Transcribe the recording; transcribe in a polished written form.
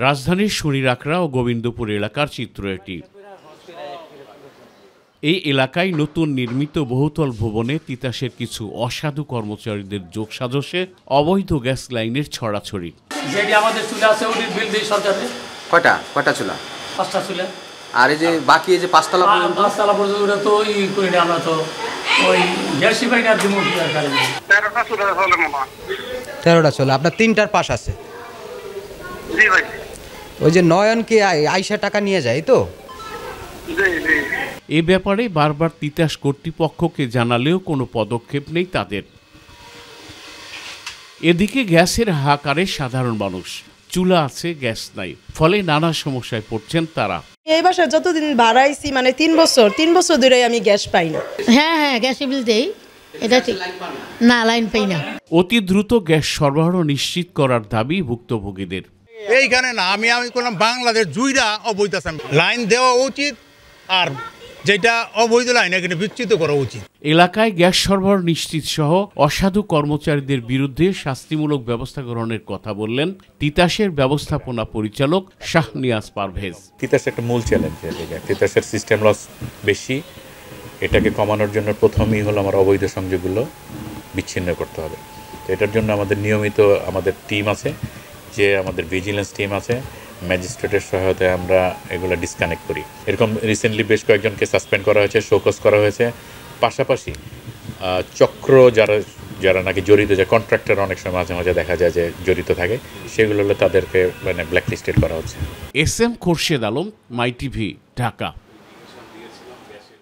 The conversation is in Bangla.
রাজধানীর শনিরাকড়া ও গোবিন্দপুর এলাকার চিত্র এটি। এই এলাকায় নতুন নির্মিত বহুতল ভবনে তিতাসের কিছু অসাধু কর্মচারীদের যোগসাজশে অবৈধ গ্যাস লাইনের ছড়াছড়ি। যেটি আমাদের চুলা আছে ওটি বিল দেই সরকারে। কয়টা চুলা? 5টা চুলা। আর এই যে বাকি এই যে 5তলা পর্যন্ত ওটা তো করি না, আমরা তো ওই গ্যাসই পাই না, দিমু কি আর কারণে। 13টা চুলা চলে মামা। 13টা চলে। আপনার 3টার পাশ আছে? জি ভাই। ওই যে নয়নকে আইসা টাকা নিয়ে যায় তো? এ ব্যাপারে বারবার তিতাস কর্তৃপক্ষকে জানালেও কোনো পদক্ষেপ নেই তাদের। এদিকে গ্যাসের হাহাকারে সাধারণ মানুষ, চুলা আছে গ্যাস নাই, ফলে নানা সমস্যায় পড়ছেন তারা। এই বাসায় যতদিন ভাড়াইছি মানে 3 বছর ধরে আমি গ্যাস পাই না। হ্যাঁ গ্যাস বিল দেই, এটা ঠিক না, লাইন পাই না। অতি দ্রুত গ্যাস সরবরাহ নিশ্চিত করার দাবি ভুক্তভোগীদের। এইখানে না আমি করলাম বাংলাদেশ জুইরা অবৈধ আছে, লাইন দেওয়া উচিত, আর যেটা অবৈধ লাইন এখানে বিচ্যুত করা উচিত। এলাকায় গ্যাস সরবরাহ নিশ্চিত সহ অসাধু কর্মচারীদের বিরুদ্ধে শাস্তিমূলক ব্যবস্থা গ্রহণের কথা বললেন তিতাসের ব্যবস্থাপনা পরিচালক শাহনিয়াজ পারভেজ। তিতাস একটা মূল চ্যালেঞ্জ, তিতাসের সিস্টেম লস বেশি, এটাকে কমানোর জন্য প্রথমেই হলো আমার অবৈধ সংযোগগুলো বিচ্ছিন্ন করতে হবে। তো এটার জন্য আমাদের নিয়মিত আমাদের টিম আছে, যে আমাদের ভিজিলেন্স টিম আছে, ম্যাজিস্ট্রেটের সহায়তায় আমরা এগুলো ডিসকানেক্ট করি। এরকম রিসেন্টলি বেশ কয়েকজনকে সাসপেন্ড করা হয়েছে, শোকজ করা হয়েছে। পাশাপাশি চক্র যারা নাকি জড়িত, যে কন্ট্রাক্টর অনেক সময় মাঝে মাঝে দেখা যায় যে জড়িত থাকে, সেগুলো তাদেরকে ব্ল্যাকলিস্টেড করা হচ্ছে। এস এম খোরশেদ আলম, মাই টিভি, ঢাকা।